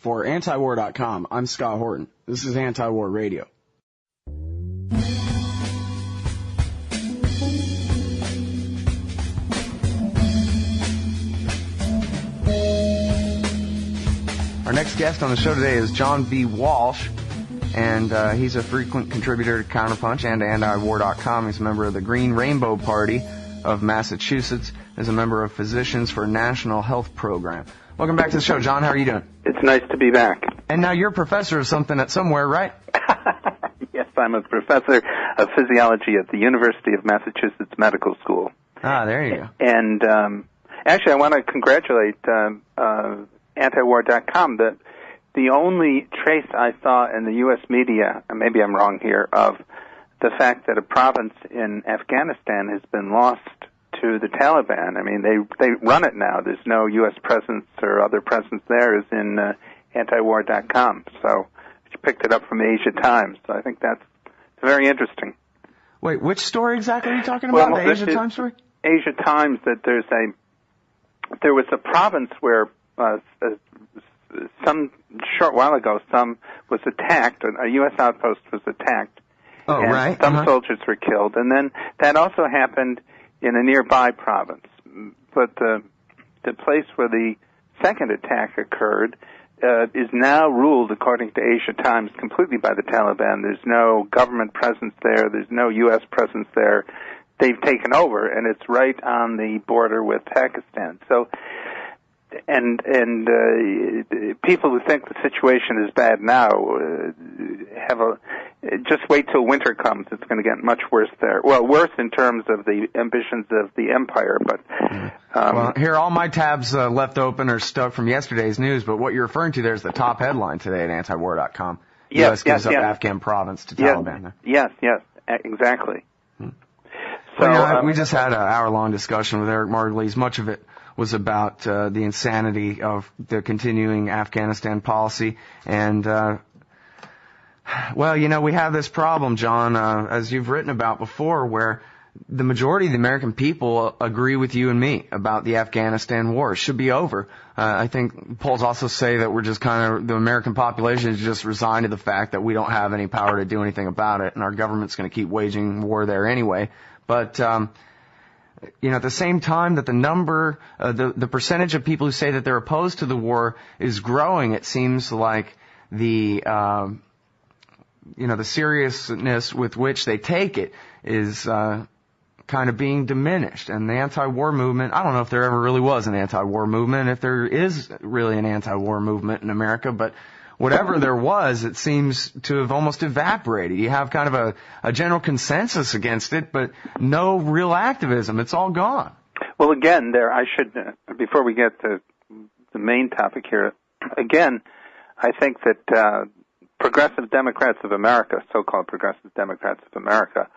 For AntiWar.com, I'm Scott Horton. This is AntiWar Radio. Our next guest on the show today is John B. Walsh, and he's a frequent contributor to Counterpunch and to AntiWar.com. He's a member of the Green Rainbow Party of Massachusetts, is a member of Physicians for National Health Program. Welcome back to the show, John. How are you doing? It's nice to be back. And now you're a professor of something at somewhere, right? Yes, I'm a professor of physiology at the University of Massachusetts Medical School. Ah, there you go. And actually, I want to congratulate AntiWar.com. The only trace I saw in the U.S. media, and maybe I'm wrong here, of the fact that a province in Afghanistan has been lost to the Taliban. I mean, they run it now. There's no U.S. presence or other presence there is in AntiWar.com. So you picked it up from the Asia Times. So I think that's very interesting. Wait, which story exactly are you talking about? The Asia Times story? Asia Times, that there was a province where some short while ago was attacked. A U.S. outpost was attacked. Oh, and right. Some soldiers were killed. And then that also happened in a nearby province. But the place where the second attack occurred is now ruled, according to Asia Times, completely by the Taliban. There's no government presence there. There's no U.S. presence there. They've taken over, and it's right on the border with Pakistan. So, and people who think the situation is bad now just wait till winter comes. It's going to get much worse there. Well, worse in terms of the ambitions of the empire, but well, here all my tabs left open are stuck from yesterday's news. But what you're referring to there is the top headline today at AntiWar.com. U.S. gives up Afghan province to Taliban. Yes, exactly. So well, we just had an hour-long discussion with Eric Margulies. Much of it was about the insanity of the continuing Afghanistan policy. And, well, we have this problem, John, as you've written about before, where the majority of the American people agree with you and me about the Afghanistan war. It should be over. I think polls also say that we're just the American population is just resigned to the fact that we don't have any power to do anything about it, and our government's going to keep waging war there anyway. But, at the same time that the number, the percentage of people who say that they're opposed to the war is growing, it seems like the seriousness with which they take it is kind of being diminished. And the anti-war movement, I don't know if there ever really was an anti-war movement, if there is really an anti-war movement in America, but whatever there was, it seems to have almost evaporated. You have kind of a general consensus against it, but no real activism. It's all gone. Well, again, I should, before we get to the main topic here, again, I think that progressive Democrats of America, so-called progressive Democrats of America,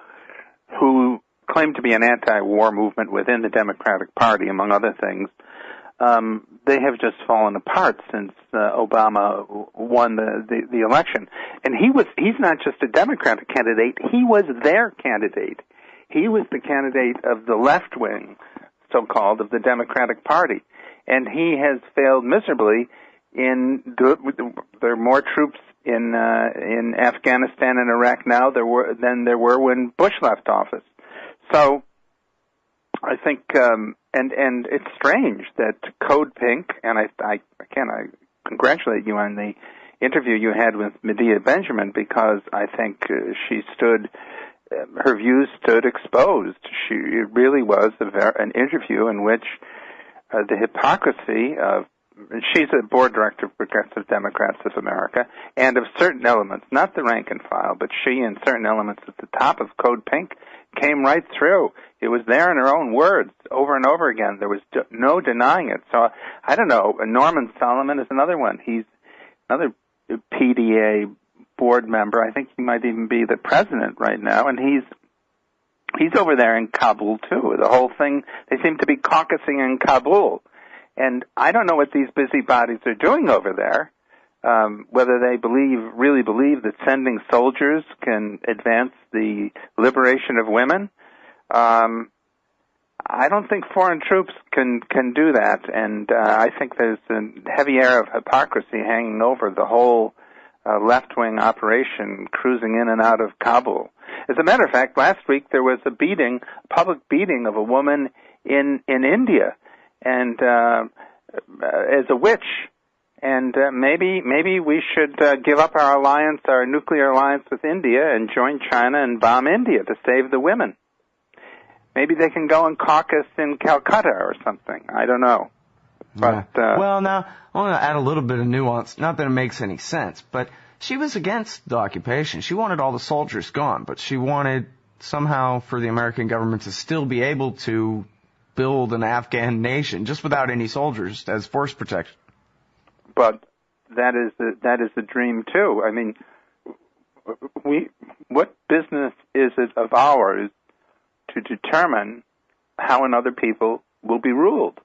who claim to be an anti-war movement within the Democratic Party, among other things, they have just fallen apart since Obama won the election. And he's not just a Democratic candidate, he was their candidate. He was the candidate of the left wing, so-called, of the Democratic Party. And he has failed miserably there are more troops in Afghanistan and Iraq now than there were when Bush left office. So I think, and it's strange that Code Pink, and I congratulate you on the interview you had with Medea Benjamin, because I think her views stood exposed. It really was an interview in which the hypocrisy of, she's a board director of Progressive Democrats of America, and of certain elements, not the rank and file, but she and certain elements at the top of Code Pink came right through. It was there in her own words over and over again. There was no denying it. So I don't know. Norman Solomon is another one. He's another PDA board member. I think he might even be the president right now, and he's over there in Kabul too. The whole thing, they seem to be caucusing in Kabul. And I don't know what these busybodies are doing over there, whether they really believe that sending soldiers can advance the liberation of women. I don't think foreign troops can do that, and I think there's a heavy air of hypocrisy hanging over the whole left-wing operation cruising in and out of Kabul. As a matter of fact, last week there was a public beating of a woman in India, and as a witch. And maybe we should give up our nuclear alliance with India, and join China and bomb India to save the women. Maybe they can go and caucus in Calcutta or something. I don't know. But well, now I want to add a little bit of nuance. Not that it makes any sense, but she was against the occupation. She wanted all the soldiers gone, but she wanted somehow for the American government to still be able to build an Afghan nation just without any soldiers as force protection. But that is the dream too. I mean, what business is it of ours to determine how another people will be ruled?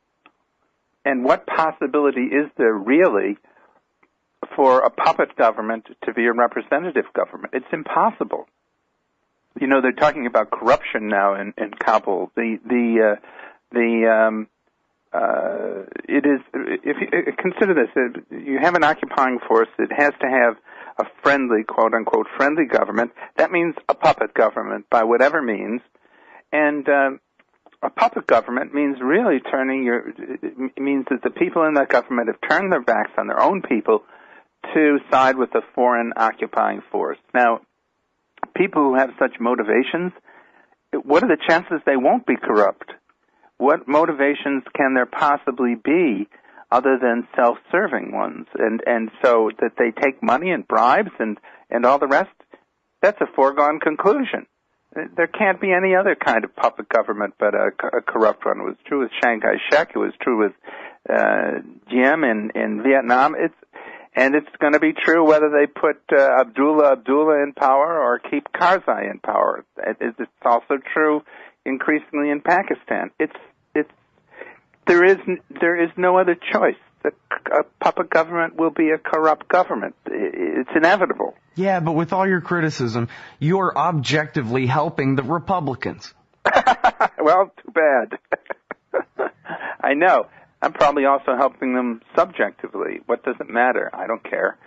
And what possibility is there really for a puppet government to be a representative government? It's impossible. You know, they're talking about corruption now in Kabul. It is, if you consider this, you have an occupying force. It has to have a friendly, quote unquote, friendly government. That means a puppet government by whatever means. And a puppet government means really it means that the people in that government have turned their backs on their own people to side with the foreign occupying force. Now, people who have such motivations, what are the chances they won't be corrupt? What motivations can there possibly be other than self-serving ones? And so that they take money and bribes and all the rest, that's a foregone conclusion. There can't be any other kind of puppet government but a corrupt one. It was true with Shanghai Shek. It was true with Diem in Vietnam. It's going to be true whether they put Abdullah in power or keep Karzai in power. It's also true increasingly in Pakistan. There is no other choice. A puppet government will be a corrupt government. It's inevitable. Yeah, but with all your criticism, you're objectively helping the Republicans. Well, too bad. I know. I'm probably also helping them subjectively. What does it matter? I don't care.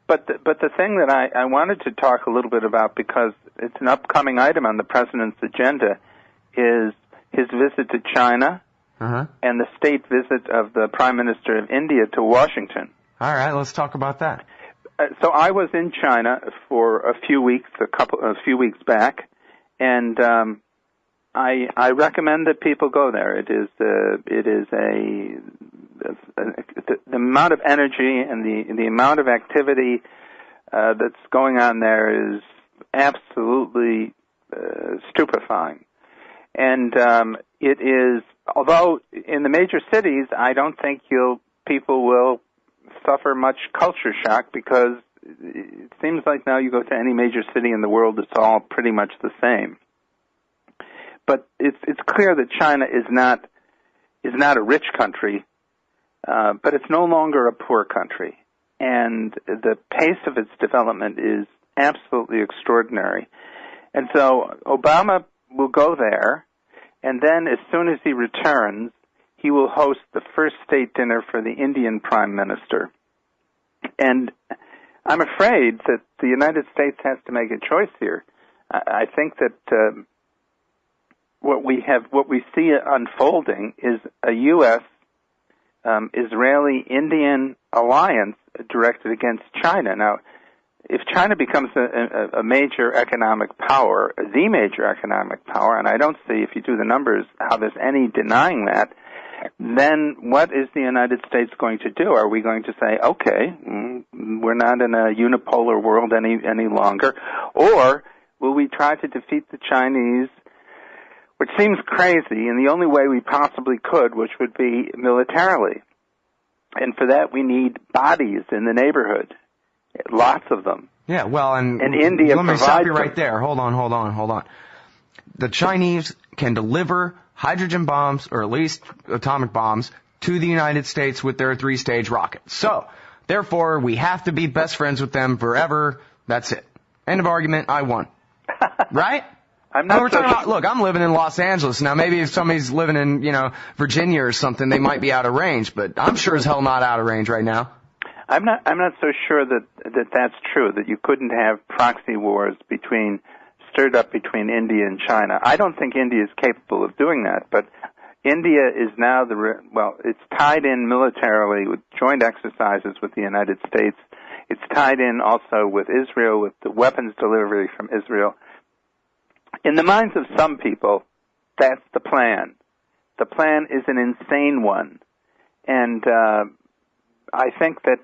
But the thing that I wanted to talk a little bit about, because it's an upcoming item on the president's agenda, is his visit to China and the state visit of the Prime Minister of India to Washington. All right, let's talk about that. So I was in China for a few weeks back, and I recommend that people go there. It is the amount of energy and the amount of activity that's going on there is absolutely stupefying. And it is, although in the major cities, I don't think people will suffer much culture shock, because it seems like now you go to any major city in the world, it's all pretty much the same. But it's clear that China is not a rich country, but it's no longer a poor country, and the pace of its development is absolutely extraordinary. And so Obama will go there, and then as soon as he returns, he will host the first state dinner for the Indian Prime Minister. And I'm afraid that the United States has to make a choice here. I think that what we see unfolding is a U.S. Israeli-Indian alliance directed against China. Now, if China becomes a major economic power, the major economic power, and I don't see, if you do the numbers, how there's any denying that, then what is the United States going to do? Are we going to say, okay, we're not in a unipolar world any longer? Or will we try to defeat the Chinese, which seems crazy, in the only way we possibly could, which would be militarily? And for that, we need bodies in the neighborhood. Lots of them. Yeah, well, and India let me stop you them. right there. Hold on. The Chinese can deliver hydrogen bombs, or at least atomic bombs, to the United States with their 3-stage rocket. So, therefore, we have to be best friends with them forever. That's it. End of argument. I won. Right? I'm not. We're talking about, look, I'm living in Los Angeles now. Maybe if somebody's living in, Virginia or something, they might be out of range, but I'm sure as hell not out of range right now. I'm not so sure that that's true, that you couldn't have proxy wars stirred up between India and China. I don't think India is capable of doing that, but India is now it's tied in militarily with joint exercises with the United States. It's tied in also with Israel, with the weapons delivery from Israel. In the minds of some people, that's the plan. The plan is an insane one. And I think that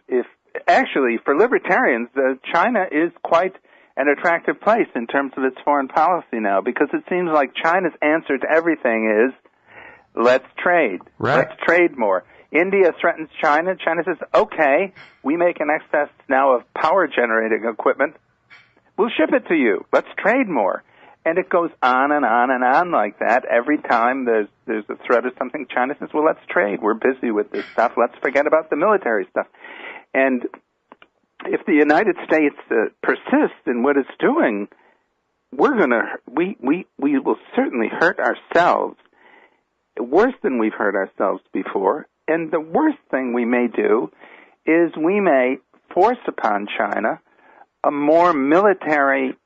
if actually, for libertarians, China is quite an attractive place in terms of its foreign policy now, because it seems like China's answer to everything is, let's trade. Right. Let's trade more. India threatens China. China says, okay, we make an excess now of power-generating equipment. We'll ship it to you. Let's trade more. And it goes on and on and on like that. Every time there's a threat of something, China says, well, let's trade. We're busy with this stuff. Let's forget about the military stuff. And if the United States persists in what it's doing, we will certainly hurt ourselves worse than we've hurt ourselves before. And the worst thing we may do is we may force upon China a more military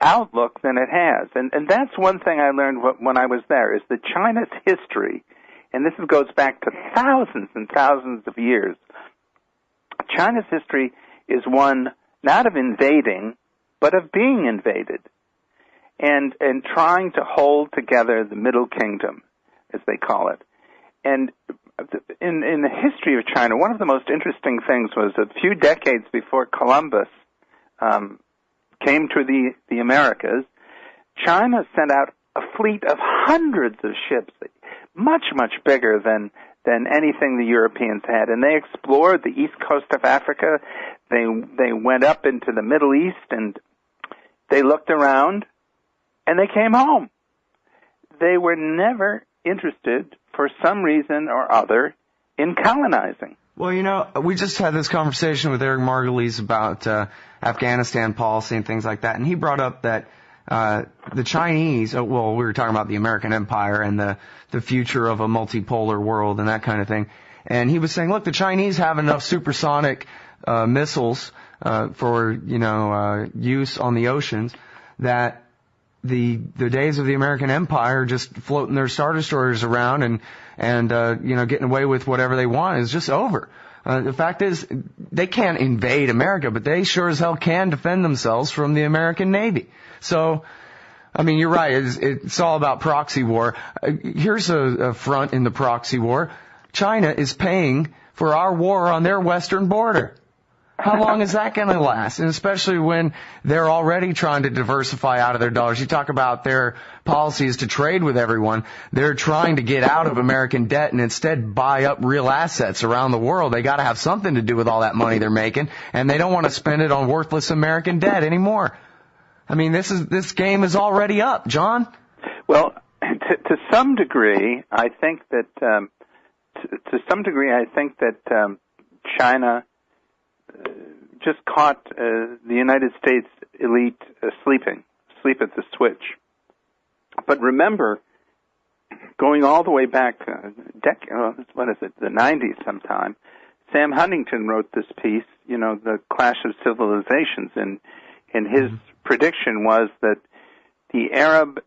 outlook than it has. And that's one thing I learned when I was there, is that China's history, and this goes back to thousands and thousands of years, China's history is one not of invading, but of being invaded, and trying to hold together the Middle Kingdom, as they call it. And in the history of China, one of the most interesting things was a few decades before Columbus came to the Americas, China sent out a fleet of hundreds of ships, much, much bigger than anything the Europeans had, and they explored the east coast of Africa. They went up into the Middle East, and they looked around, and they came home. They were never interested, for some reason or other, in colonizing. Well, we just had this conversation with Eric Margulies about Afghanistan policy and things like that, and he brought up that the Chinese, we were talking about the American empire and the future of a multipolar world and that kind of thing. And he was saying, look, the Chinese have enough supersonic missiles for, use on the oceans, that the days of the American empire just floating their Star Destroyers around and getting away with whatever they want is just over. The fact is, they can't invade America, but they sure as hell can defend themselves from the American Navy. So, I mean, you're right. It's all about proxy war. Here's a front in the proxy war. China is paying for our war on their western border. How long is that going to last? And especially when they're already trying to diversify out of their dollars. You talk about their policies to trade with everyone. They're trying to get out of American debt and instead buy up real assets around the world. They got to have something to do with all that money they're making, and they don't want to spend it on worthless American debt anymore. I mean, this game is already up, John. Well, to some degree, I think that China just caught the United States elite asleep at the switch. But remember, going all the way back, the 90s sometime, Sam Huntington wrote this piece, The Clash of Civilizations, and his prediction was that the Arab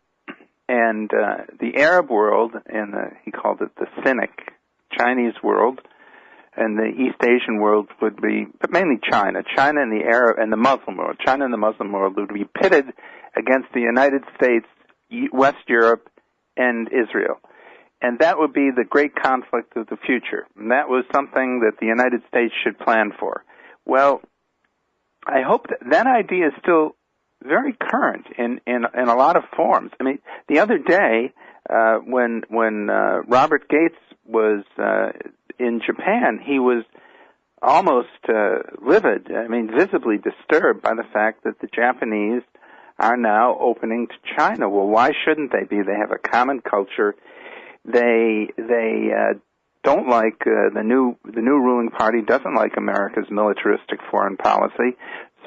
world, and he called it the cynic Chinese world, and the East Asian world would be, but mainly China and the Arab and the Muslim world. China and the Muslim world would be pitted against the United States, West Europe, and Israel. And that would be the great conflict of the future. And that was something that the United States should plan for. Well, I hope that idea is still very current in a lot of forms. I mean, the other day, when Robert Gates was in Japan, he was almost livid, visibly disturbed by the fact that the Japanese are now opening to China. Well, why shouldn't they be? They have a common culture. They don't like the new ruling party doesn't like America's militaristic foreign policy.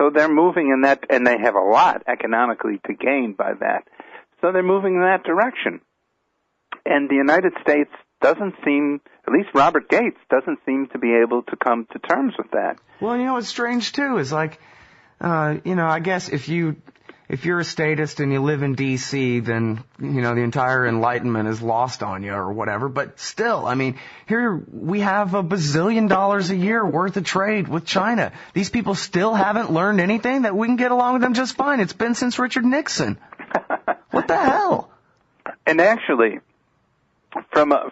So they're moving in that, and they have a lot economically to gain by that. So they're moving in that direction. And the United States doesn't seem, at least Robert Gates, doesn't seem to be able to come to terms with that. Well, you know what's strange, too, is like, I guess if you're a statist and you live in D.C., then, the entire Enlightenment is lost on you or whatever. But still, I mean, here we have $1 bazillion a year worth of trade with China. These people still haven't learned anything, that we can get along with them just fine. It's been since Richard Nixon. What the hell? And actually, from a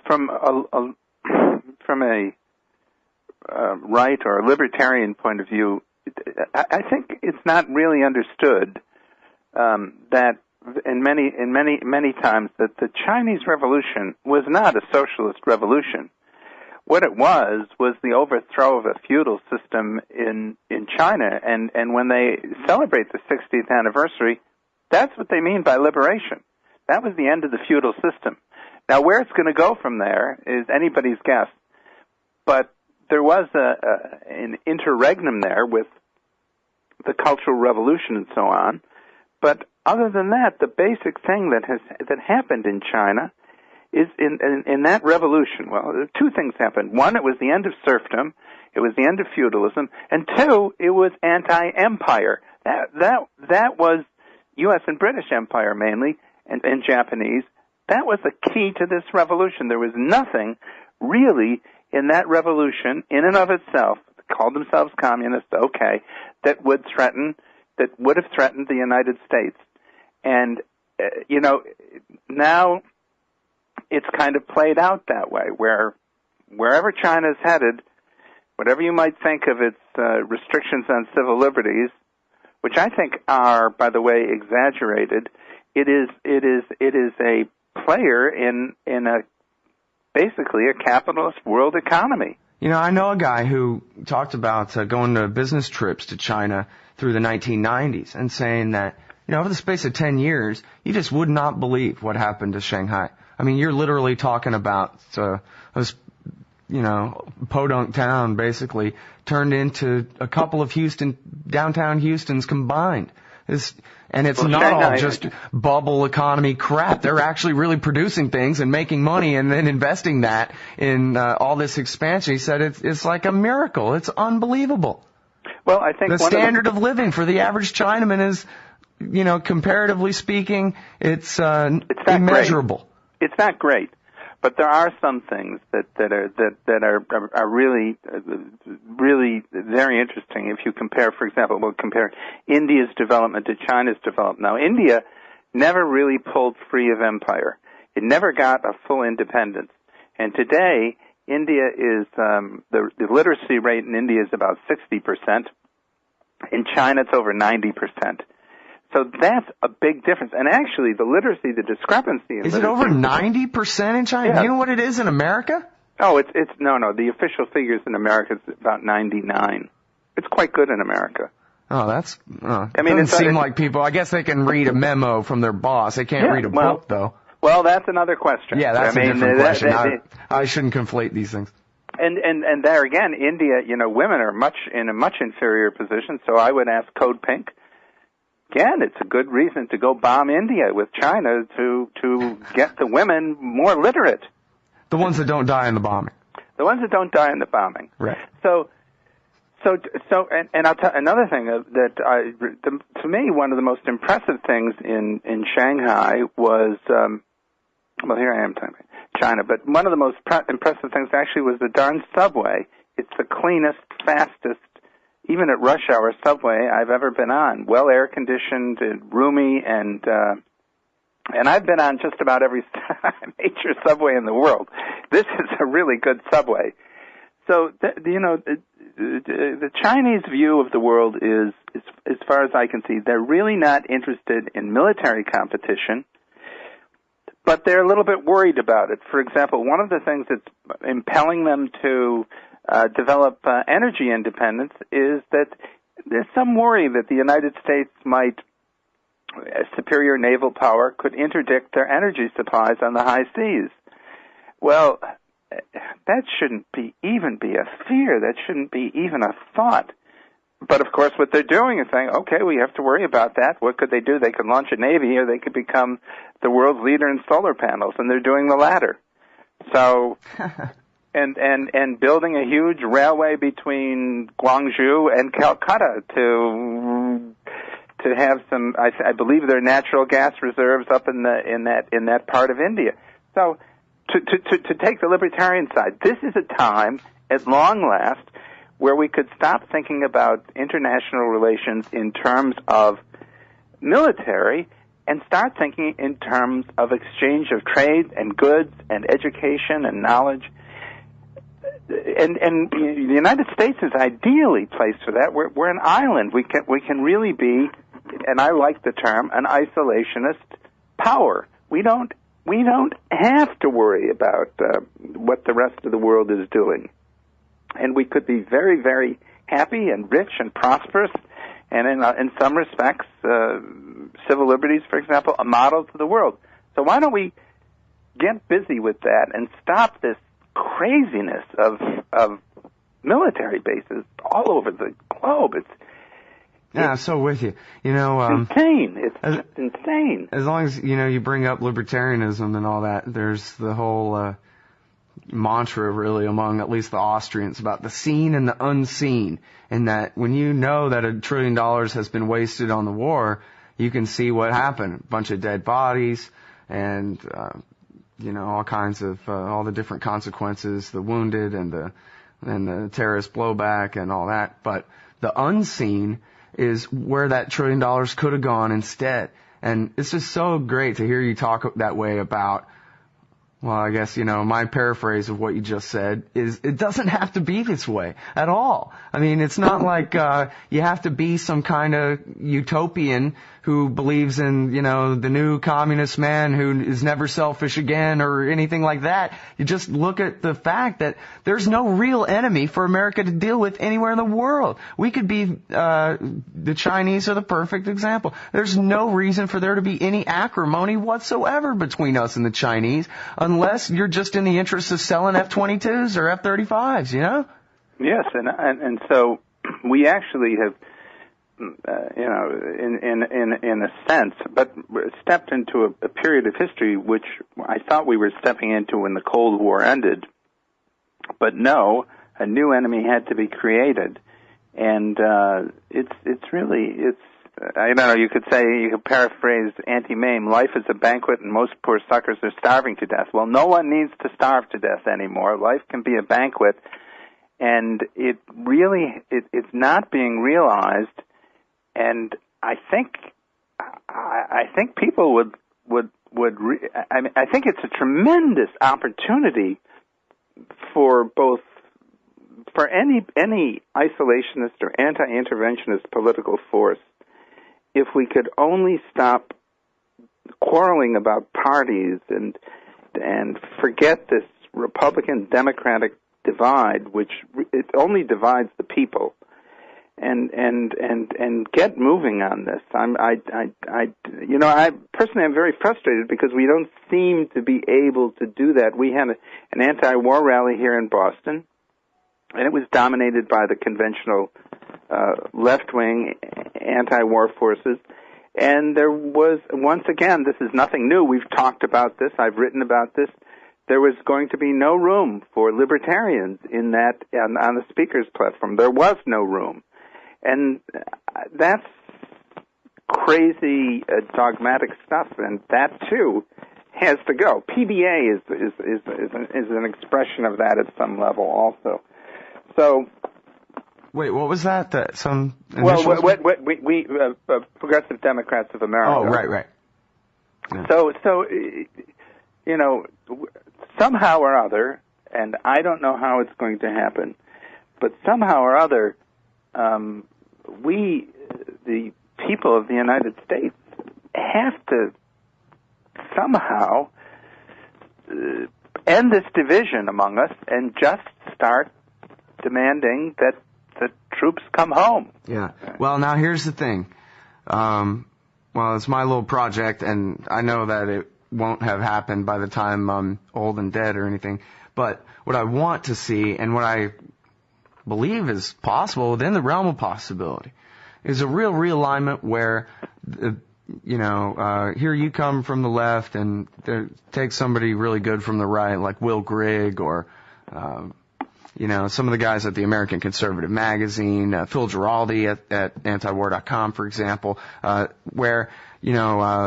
right or a libertarian point of view, I think it's not really understood that in many times that the Chinese Revolution was not a socialist revolution. What it was the overthrow of a feudal system in China, and when they celebrate the 60th anniversary, that's what they mean by liberation. That was the end of the feudal system. Now, where it's going to go from there is anybody's guess, but there was an interregnum there with the Cultural Revolution and so on. But other than that, the basic thing that happened in China is in that revolution. Well, two things happened. One, it was the end of serfdom. It was the end of feudalism. And two, it was anti-empire. That was U.S. and British Empire mainly, and Japanese. That was the key to this revolution. There was nothing really in that revolution, in and of itself, called themselves communists, okay, that would have threatened the United States. And, now it's kind of played out that way, where wherever China's headed, whatever you might think of its restrictions on civil liberties, which I think are, by the way, exaggerated, it is a player in basically a capitalist world economy. I know a guy who talked about going to business trips to China through the 1990s and saying that, over the space of 10 years, you just would not believe what happened to Shanghai. I mean, you're literally talking about podunk town basically turned into a couple of downtown Houstons combined. And it's not Shanghai, all just bubble economy crap. They're actually really producing things and making money and then investing that in all this expansion. He said it's like a miracle. It's unbelievable. Well, I think the standard of living for the average Chinaman is, comparatively speaking, it's immeasurable. Great. It's not great, but there are some things that are really very interesting. If you compare, for example, we'll compare India's development to China's development. Now, India never really pulled free of empire. It never got a full independence. And today, India is the literacy rate in India is about 60%. In China, it's over 90%. So that's a big difference. And actually, the discrepancy in Is it over 90% in China? Yeah. Do you know what it is in America? Oh, it's no. The official figures in America is about 99. It's quite good in America. Oh, it seem like people, I guess they can read a memo from their boss. They can't read a book, though. Well, that's another question. Yeah, that's a different question. I shouldn't conflate these things. And there again, India, women are in a much inferior position, so I would ask Code Pink. Again, it's a good reason to go bomb India with China to get the women more literate. The ones that don't die in the bombing. The ones that don't die in the bombing. Right. So, and I'll tell another thing to me, one of the most impressive things in Shanghai was, here I am talking about China, but one of the most impressive things actually was the darn subway. It's the cleanest, fastest, even at rush hour subway I've ever been on. Well air conditioned and roomy, and I've been on just about every major subway in the world. This is a really good subway. So the Chinese view of the world is, as far as I can see, they're really not interested in military competition, but they're a little bit worried about it. For example, one of the things that's impelling them to develop energy independence is that there's some worry that the United States might, superior naval power, could interdict their energy supplies on the high seas. Well, that shouldn't even be a fear. That shouldn't be even a thought. But of course, what they're doing is saying, okay, we have to worry about that. What could they do? They could launch a navy, or they could become the world's leader in solar panels, and they're doing the latter. So, and building a huge railway between Guangzhou and Calcutta to have some. I believe there are natural gas reserves up in that part of India. So, to take the libertarian side, this is a time, at long last, where we could stop thinking about international relations in terms of military and start thinking in terms of exchange of trade and goods and education and knowledge. And the United States is ideally placed for that. We're an island. We can really be, and I like the term, an isolationist power. We don't have to worry about what the rest of the world is doing. And we could be very, very happy and rich and prosperous, and in some respects, civil liberties, for example, a model to the world. So why don't we get busy with that and stop this craziness of military bases all over the globe? I'm so with you. It's insane. It's insane. As long as you bring up libertarianism and all that, there's the whole mantra really among at least the Austrians about the seen and the unseen, and that when you know that $1 trillion has been wasted on the war, you can see what happened. A bunch of dead bodies and all kinds of all the different consequences, the wounded and the terrorist blowback and all that. But the unseen is where that $1 trillion could have gone instead. And it's just so great to hear you talk that way about, well, I guess, my paraphrase of what you just said is it doesn't have to be this way at all. I mean, it's not like you have to be some kind of utopian who believes in, the new communist man who is never selfish again or anything like that. You just look at the fact that there's no real enemy for America to deal with anywhere in the world. We could be, the Chinese are the perfect example. There's no reason for there to be any acrimony whatsoever between us and the Chinese, unless you're just in the interest of selling F-22s or F-35s, Yes, and so we actually have, in a sense, but stepped into a period of history which I thought we were stepping into when the Cold War ended. But no, a new enemy had to be created, and it's really I don't know. You could paraphrase Auntie Mame: life is a banquet, and most poor suckers are starving to death. Well, no one needs to starve to death anymore. Life can be a banquet, and it really it's not being realized. And I think people I think it's a tremendous opportunity for any isolationist or anti-interventionist political force, if we could only stop quarreling about parties and forget this Republican-Democratic divide, which it only divides the people, and get moving on this. I personally am very frustrated because we don't seem to be able to do that. We had an anti-war rally here in Boston, and it was dominated by the conventional left-wing anti-war forces. And there was, once again, this is nothing new. We've talked about this. I've written about this. There was going to be no room for libertarians in that on the speaker's platform. There was no room. And that's crazy dogmatic stuff, and that too has to go. PBA is an expression of that at some level also. So, wait, what was that? We Progressive Democrats of America. Oh, right. Yeah. So somehow or other, and I don't know how it's going to happen, but somehow or other, we, the people of the United States, have to somehow end this division among us and just start demanding that the troops come home. Yeah. Well, now here's the thing. Well, it's my little project, and I know that it won't have happened by the time I'm old and dead or anything. But what I want to see, and what I believe is possible, within the realm of possibility, is a real realignment where, here you come from the left and take somebody really good from the right, like Will Grigg or, some of the guys at the American Conservative Magazine, Phil Giraldi at AntiWar.com, for example, where, the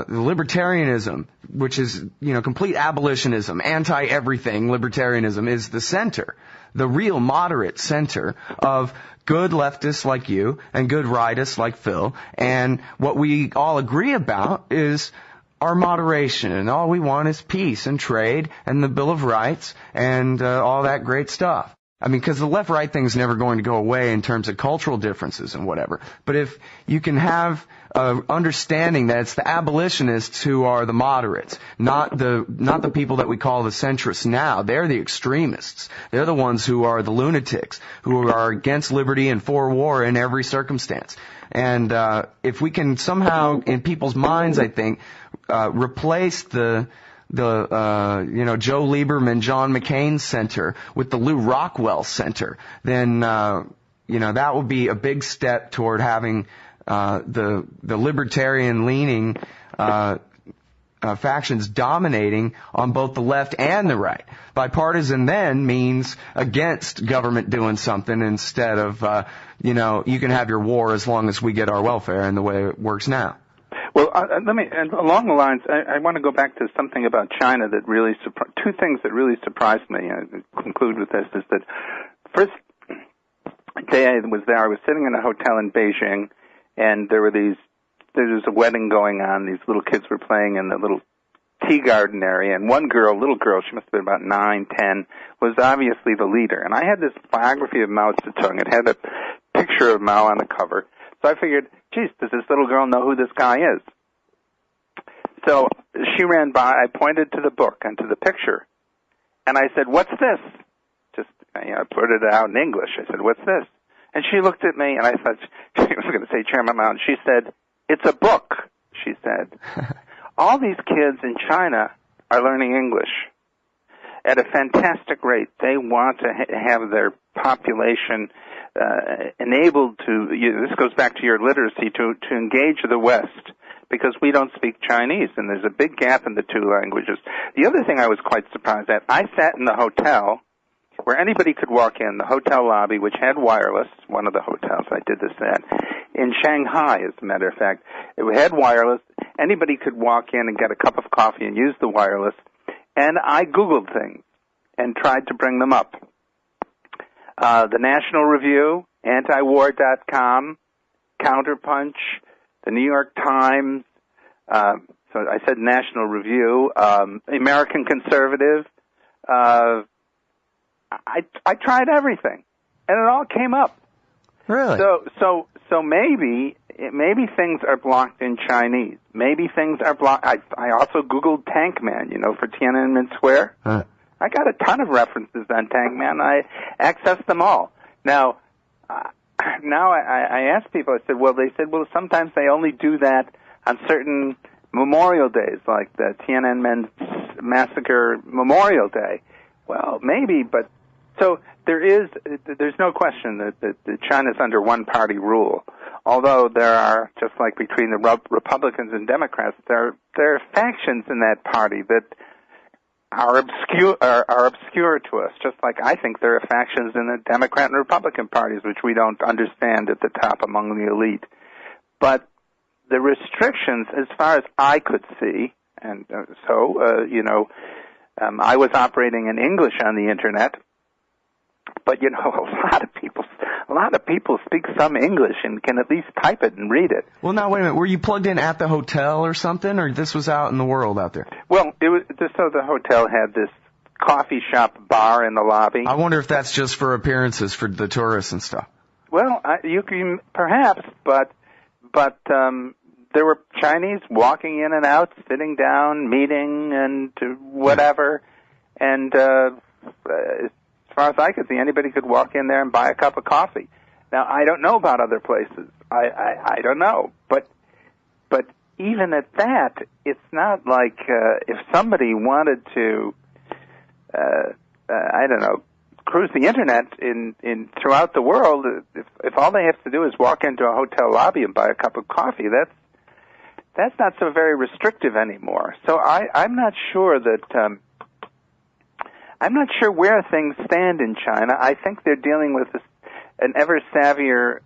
libertarianism, which is, complete abolitionism, anti-everything libertarianism is the center, the real moderate center of good leftists like you and good rightists like Phil. And what we all agree about is our moderation, and all we want is peace and trade and the Bill of Rights and all that great stuff. I mean, because the left-right thing's never going to go away in terms of cultural differences and whatever. But if you can have understanding that it's the abolitionists who are the moderates, not the people that we call the centrists now. They're the extremists. They're the ones who are the lunatics, who are against liberty and for war in every circumstance. And if we can somehow, in people's minds, I think, replace the Joe Lieberman, John McCain Center with the Lew Rockwell Center, then, that will be a big step toward having, the libertarian-leaning, factions dominating on both the left and the right. Bipartisan then means against government doing something instead of, you can have your war as long as we get our welfare and the way it works now. Well, and along the lines, I want to go back to something about China that really, two things that really surprised me. I conclude with this, is that first day I was there, I was sitting in a hotel in Beijing, and there was a wedding going on. These little kids were playing in the little tea garden area, and one girl, little girl, she must have been about 9, 10, was obviously the leader. And I had this biography of Mao Zedong. It had a picture of Mao on the cover. So I figured, geez, does this little girl know who this guy is? So she ran by, I pointed to the book and to the picture, and I said, what's this? I put it out in English. I said, what's this? And she looked at me, and I thought she was going to say Chairman Mao, and she said, it's a book, she said. All these kids in China are learning English at a fantastic rate. They want to have their population enabled to, this goes back to your literacy, to engage the West, because we don't speak Chinese, and there's a big gap in the two languages. The other thing I was quite surprised at, I sat in the hotel where anybody could walk in, the hotel lobby, which had wireless, one of the hotels I did this at, in Shanghai, as a matter of fact. It had wireless. Anybody could walk in and get a cup of coffee and use the wireless, and I Googled things and tried to bring them up. The National Review, AntiWar.com, Counterpunch, the New York Times, so I said National Review, American Conservative. I tried everything, and it all came up. Really? So maybe things are blocked in Chinese. Maybe things are blocked. I also Googled Tank Man, for Tiananmen Square. Huh. I got a ton of references on Tank Man. I accessed them all. Now I asked people, I said, they said, sometimes they only do that on certain memorial days, like the Tiananmen Massacre Memorial Day. Well, maybe, but so there's no question that China's under one-party rule. Although there are, just like between the Republicans and Democrats, there are factions in that party that are obscure to us, just like I think there are factions in the Democrat and Republican parties which we don't understand at the top among the elite. But the restrictions, as far as I could see, and I was operating in English on the Internet, but a lot of people speak some English and can at least type it and read it. Well, now wait a minute. Were you plugged in at the hotel or something, or this was out in the world out there? Well, it was just so the hotel had this coffee shop bar in the lobby. I wonder if that's just for appearances for the tourists and stuff. Well, you can perhaps, but there were Chinese walking in and out, sitting down, meeting, and whatever, and as far as I could see, anybody could walk in there and buy a cup of coffee. Now, I don't know about other places. I don't know. But even at that, it's not like if somebody wanted to, cruise the internet in throughout the world, if all they have to do is walk into a hotel lobby and buy a cup of coffee, that's not so very restrictive anymore. So I'm not sure that I'm not sure where things stand in China. I think they're dealing with an ever savvier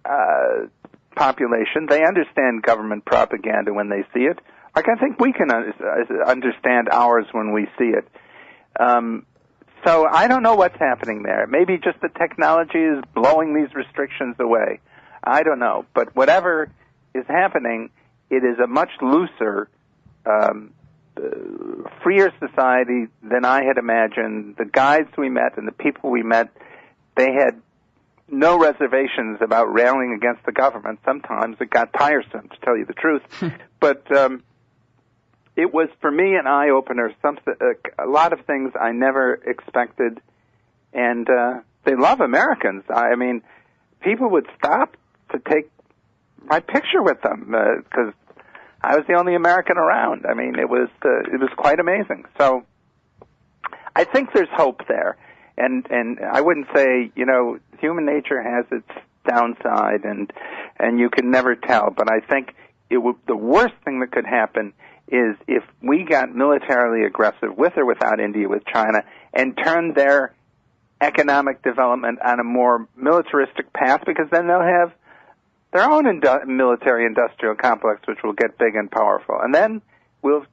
population. They understand government propaganda when they see it. Like I think we can understand ours when we see it. So I don't know what's happening there. Maybe just the technology is blowing these restrictions away. I don't know. But whatever is happening, it is a much looser, freer society than I had imagined. The guides we met and the people we met, they had no reservations about railing against the government. Sometimes it got tiresome, to tell you the truth. But it was, for me, an eye-opener. A lot of things I never expected. And they love Americans. I mean, people would stop to take my picture with them because I was the only American around. I mean, it was quite amazing. So I think there's hope there. And I wouldn't say, human nature has its downside, and you can never tell. But I think the worst thing that could happen is if we got militarily aggressive, with or without India, with China, and turned their economic development on a more militaristic path, because then they'll have their own military-industrial complex, which will get big and powerful. And then we'll have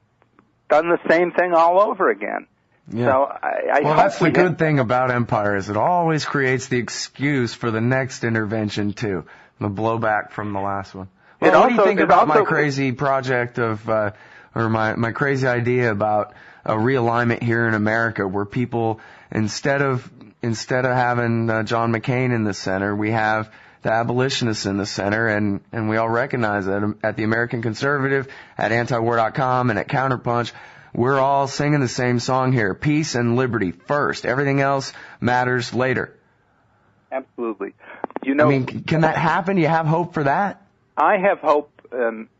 done the same thing all over again. Yeah. So well, that's the good thing about empire, is it always creates the excuse for the next intervention, too, the blowback from the last one. Well, what do you think about my crazy project of, or my crazy idea about a realignment here in America, where people, instead of having John McCain in the center, we have the abolitionists in the center, and we all recognize that at the American Conservative, at AntiWar.com, and at Counterpunch, we're all singing the same song here. Peace and liberty first. Everything else matters later. Absolutely. I mean, can that happen? Do you have hope for that? I have hope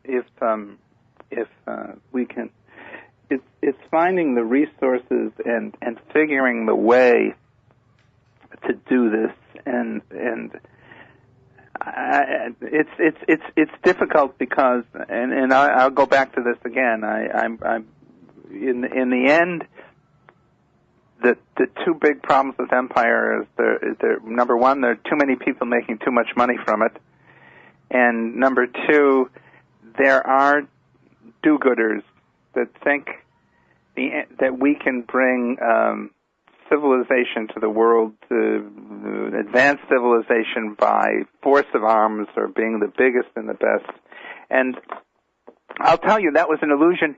if we can. It's finding the resources and figuring the way to do this, and it's difficult because, and I'll go back to this again. I'm in the end, the two big problems with empire is number one, there are too many people making too much money from it, and number two, there are do-gooders that think that we can bring civilization to the world, to advance civilization by force of arms or being the biggest and the best. And I'll tell you, that was an illusion.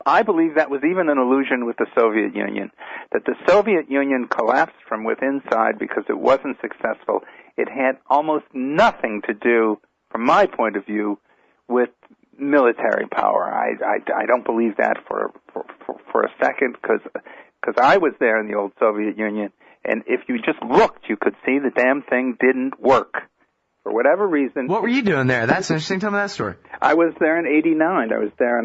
I believe that was even an illusion with the Soviet Union, that the Soviet Union collapsed from within inside because it wasn't successful. It had almost nothing to do, from my point of view, with military power. I don't believe that for a second, because I was there in the old Soviet Union, and if you just looked, you could see the damn thing didn't work. For whatever reason. What were you doing there? That's interesting. Tell me that story. I was there in '89. I was there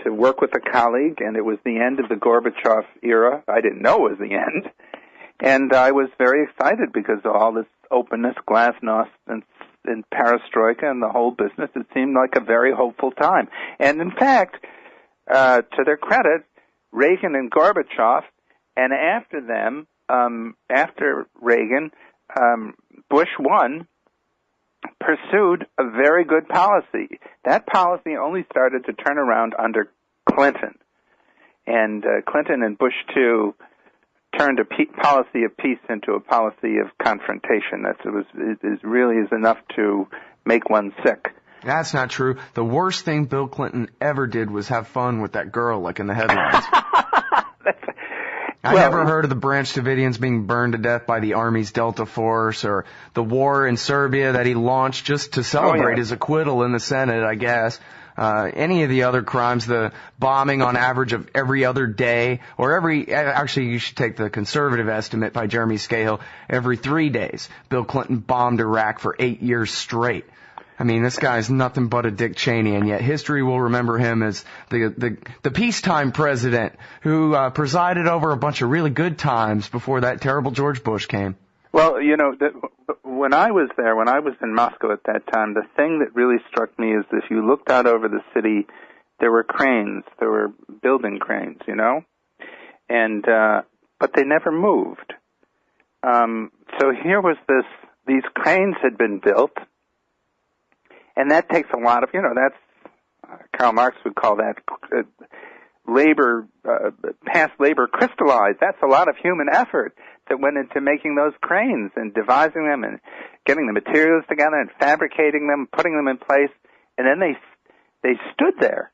to work with a colleague, and it was the end of the Gorbachev era. I didn't know it was the end. And I was very excited because of all this openness, glasnost, and perestroika and the whole business. It seemed like a very hopeful time. And in fact, to their credit, Reagan and Gorbachev, and after them, after Reagan, Bush won, pursued a very good policy. That policy only started to turn around under Clinton. And Clinton and Bush, too, turned a policy of peace into a policy of confrontation. It really is enough to make one sick. That's not true. The worst thing Bill Clinton ever did was have fun with that girl, like in the headlines. I never heard of the Branch Davidians being burned to death by the Army's Delta Force, or the war in Serbia that he launched just to celebrate his acquittal in the Senate, I guess. Any of the other crimes, the bombing on average of every other day, or actually you should take the conservative estimate by Jeremy Scahill, every 3 days. Bill Clinton bombed Iraq for 8 years straight. I mean, this guy's nothing but a Dick Cheney, and yet history will remember him as the peacetime president who presided over a bunch of really good times before that terrible George Bush came. Well, when I was there, when I was in Moscow at that time, the thing that really struck me is if you looked out over the city, there were cranes, there were building cranes, and but they never moved. So here was these cranes had been built, and that takes a lot of, that's, Karl Marx would call that past labor crystallized. That's a lot of human effort that went into making those cranes and devising them and getting the materials together and fabricating them, putting them in place, and then they stood there.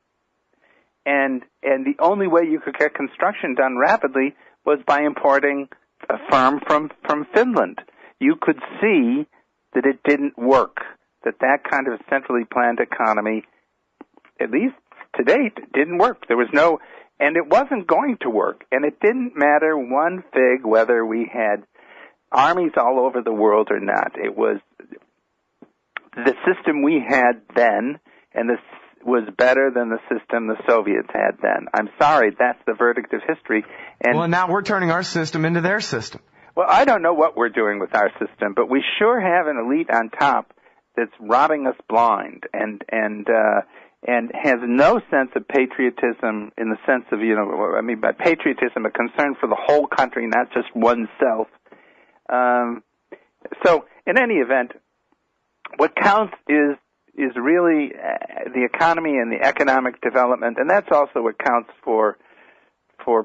And the only way you could get construction done rapidly was by importing a firm from Finland. You could see that it didn't work, that kind of centrally planned economy, at least to date, didn't work. There was no, and it wasn't going to work. And it didn't matter one fig whether we had armies all over the world or not. It was the system we had then, and this was better than the system the Soviets had then. I'm sorry, that's the verdict of history. And now we're turning our system into their system. Well, I don't know what we're doing with our system, but we sure have an elite on top that's robbing us blind and has no sense of patriotism in the sense of, by patriotism, a concern for the whole country, not just oneself. So, in any event, what counts is really the economy and the economic development, and that's also what counts for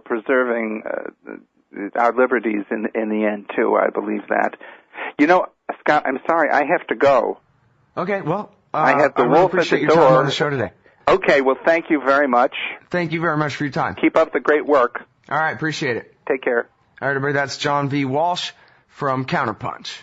preserving our liberties in the end too. I believe that. Scott, I'm sorry, I have to go. Okay, well, I have the wolf at the door. Your time on the show today. Okay, well, thank you very much. Thank you very much for your time. Keep up the great work. All right, appreciate it. Take care. All right, everybody, that's John V. Walsh from Counterpunch.